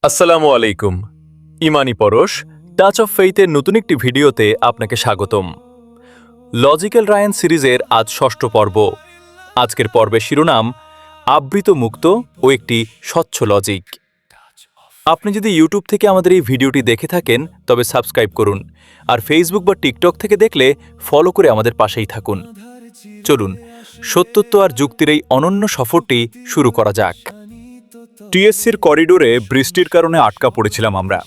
আসসালামু আলাইকুম। ইমানি পরশ টাচ অফ ফেইথের নতুন একটি ভিডিওতে আপনাকে স্বাগতম। লজিক্যাল রায়ান সিরিজের আজ ষষ্ঠ পর্ব। আজকের পর্বের শিরোনাম আবৃত মুক্ত ও একটি স্বচ্ছ লজিক। আপনি যদি ইউটিউব থেকে আমাদের এই ভিডিওটি দেখে থাকেন তবে সাবস্ক্রাইব করুন, আর ফেসবুক বা টিকটক থেকে দেখলে ফলো করে আমাদের পাশেই থাকুন। চলুন সত্যত্ব আর যুক্তির এই অনন্য সফরটি শুরু করা যাক। টিএসসির করিডোরে বৃষ্টির কারণে আটকা পড়েছিলাম আমরা।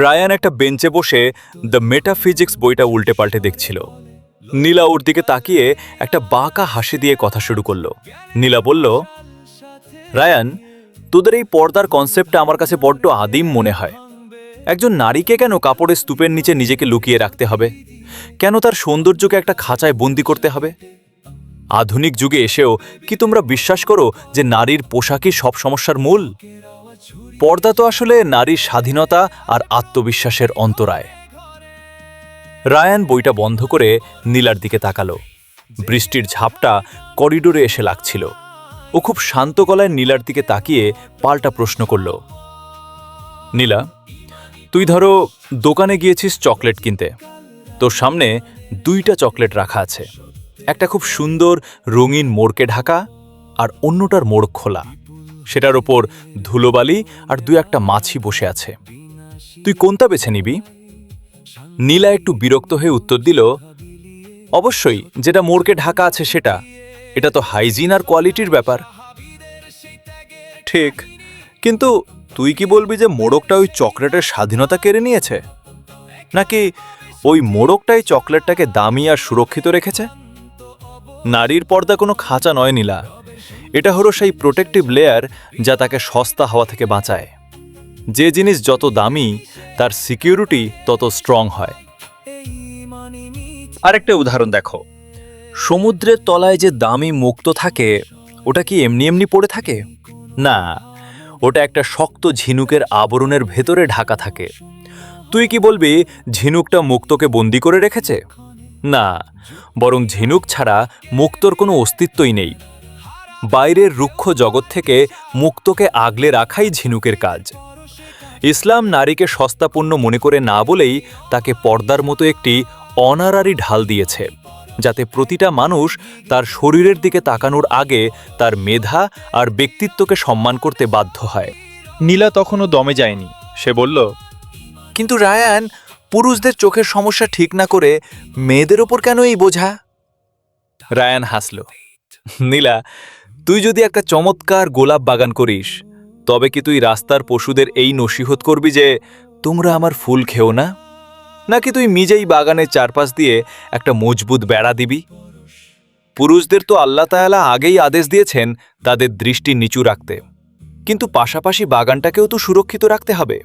রায়ান একটা বেঞ্চে বসে দ্য মেটাফিজিক্স বইটা উল্টে পাল্টে দেখছিল। নীলা ওর দিকে তাকিয়ে একটা বাঁকা হাসি দিয়ে কথা শুরু করলো। নীলা বলল, রায়ান, তোদের এই পর্দার কনসেপ্টটা আমার কাছে বড্ড আদিম মনে হয়। একজন নারীকে কেন কাপড়ের স্তূপের নিচে নিজেকে লুকিয়ে রাখতে হবে? কেন তার সৌন্দর্যকে একটা খাঁচায় বন্দি করতে হবে? আধুনিক যুগে এসেও কি তোমরা বিশ্বাস করো যে নারীর পোশাকই সব সমস্যার মূল? পর্দা তো আসলে নারীর স্বাধীনতা আর আত্মবিশ্বাসের অন্তরায়। রায়ান বইটা বন্ধ করে নীলার দিকে তাকালো। বৃষ্টির ঝাপটা করিডোরে এসে লাগছিল। ও খুব শান্ত গলায় নীলার দিকে তাকিয়ে পাল্টা প্রশ্ন করল, নীলা, তুই ধরো দোকানে গিয়েছিস চকলেট কিনতে। তোর সামনে দুইটা চকলেট রাখা আছে, একটা খুব সুন্দর রঙিন মোড়কে ঢাকা আর অন্যটার মোড় খোলা। সেটার ওপর ধুলোবালি আর দু একটা মাছি বসে আছে। তুই কোনটা বেছে নিবি? নীলা একটু বিরক্ত হয়ে উত্তর দিল, অবশ্যই যেটা মোড়কে ঢাকা আছে সেটা। এটা তো হাইজিন আর কোয়ালিটির ব্যাপার। ঠিক, কিন্তু তুই কি বলবি যে মোড়কটা ওই চকলেটের স্বাধীনতা কেড়ে নিয়েছে, নাকি ওই মোড়কটাই চকলেটটাকে দামি আর সুরক্ষিত রেখেছে? নারীর পর্দা কোনো খাঁচা নয় নীলা, এটা হলো সেই প্রোটেক্টিভ লেয়ার যা তাকে সস্তা হওয়া থেকে বাঁচায়। যে জিনিস যত দামি তার সিকিউরিটি তত স্ট্রং হয়। আরেকটা উদাহরণ দেখো, সমুদ্রের তলায় যে দামি মুক্তো থাকে ওটা কি এমনি এমনি পড়ে থাকে? না, ওটা একটা শক্ত ঝিনুকের আবরণের ভেতরে ঢাকা থাকে। তুই কি বলবি ঝিনুকটা মুক্তোকে বন্দি করে রেখেছে? না, বরং ঝিনুক ছাড়া মুক্তোর কোনো অস্তিত্বই নেই। বাইরের রুক্ষ জগৎ থেকে মুক্তোকে আগলে রাখাই ঝিনুকের কাজ। ইসলাম নারীকে সস্তাপূর্ণ মনে করে না বলেই তাকে পর্দার মতো একটি অনারারি ঢাল দিয়েছে, যাতে প্রতিটা মানুষ তার শরীরের দিকে তাকানোর আগে তার মেধা আর ব্যক্তিত্বকে সম্মান করতে বাধ্য হয়। নীলা তখনও দমে যায়নি। সে বলল, কিন্তু রায়ান, পুরুষদের চোখের সমস্যা ঠিক না করে মেয়েদের ওপর কেন এই বোঝা? রায়ান হাসল। নীলা, তুই যদি একটা চমৎকার গোলাপ বাগান করিস, তবে কি তুই রাস্তার পশুদের এই নসিহত করবি যে তোমরা আমার ফুল খেও না? নাকি তুই নিজেই বাগানের চারপাশ দিয়ে একটা মজবুত বেড়া দিবি? পুরুষদের তো আল্লাহ তাআলা আগেই আদেশ দিয়েছেন তাদের দৃষ্টি নিচু রাখতে, কিন্তু পাশাপাশি বাগানটাকেও তো সুরক্ষিত রাখতে হবে।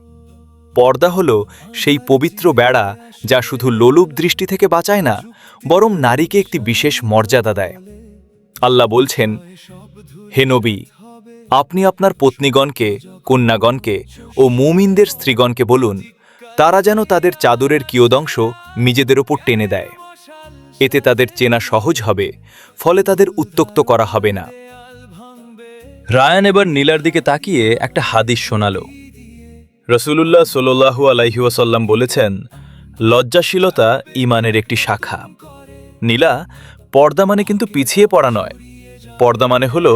পর্দা হলো সেই পবিত্র বেড়া যা শুধু লোলুপ দৃষ্টি থেকে বাঁচায় না, বরং নারীকে একটি বিশেষ মর্যাদা দেয়। আল্লাহ বলছেন, হে নবী, আপনি আপনার পত্নীগণকে, কন্যাগণকে ও মুমিনদের স্ত্রীগণকে বলুন তারা যেন তাদের চাদরের কিয়দংশ নিজেদের ওপর টেনে দেয়। এতে তাদের চেনা সহজ হবে, ফলে তাদের উত্ত্যক্ত করা হবে না। রায়ান এবার নীলার দিকে তাকিয়ে একটা হাদিস শোনালো। রাসূলুল্লাহ সাল্লাল্লাহু আলাইহি ওয়াসাল্লাম বলেছেন, লজ্জাশীলতা ঈমানের একটি শাখা। নীলা, পর্দা মানে কিন্তু পিছিয়ে পড়া নয়। পর্দা মানে হলো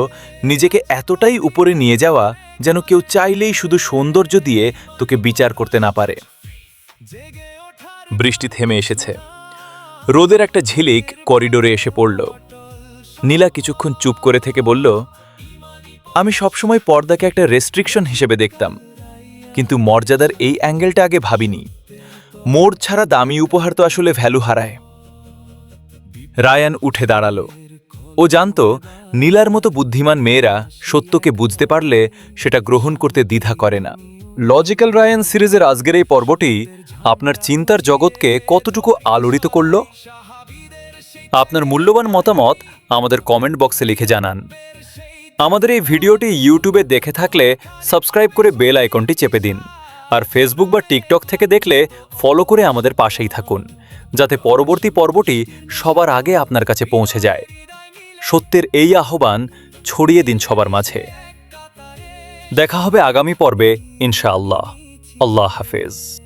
নিজেকে এতটাই উপরে নিয়ে যাওয়া যেন কেউ চাইলেই শুধু সৌন্দর্য দিয়ে তোকে বিচার করতে না পারে। বৃষ্টি থেমে এসেছে। রোদের একটা ঝিলিক করিডোরে এসে পড়ল। নীলা কিছুক্ষণ চুপ করে থেকে বলল, আমি সবসময় পর্দাকে একটা রেস্ট্রিকশন হিসেবে দেখতাম, কিন্তু মর্যাদার এই অ্যাঙ্গেলটা আগে ভাবিনি। মোড় ছাড়া দামি উপহার তো আসলে ভ্যালু হারায়। রায়ান উঠে দাঁড়ালো। ও জানত নীলার মতো বুদ্ধিমান মেয়েরা সত্যকে বুঝতে পারলে সেটা গ্রহণ করতে দ্বিধা করে না। লজিক্যাল রায়ান সিরিজের আজকের এই পর্বটি আপনার চিন্তার জগৎকে কতটুকু আলোড়িত করল? আপনার মূল্যবান মতামত আমাদের কমেন্ট বক্সে লিখে জানান। আমাদের এই ভিডিওটি ইউটিউবে দেখে থাকলে সাবস্ক্রাইব করে বেল আইকনটি চেপে দিন, আর ফেসবুক বা টিকটক থেকে দেখলে ফলো করে আমাদের পাশেই থাকুন, যাতে পরবর্তী পর্বটি সবার আগে আপনার কাছে পৌঁছে যায়। সত্যের এই আহ্বান ছড়িয়ে দিন সবার মাঝে। দেখা হবে আগামী পর্বে ইনশাআল্লাহ। আল্লাহ হাফেজ।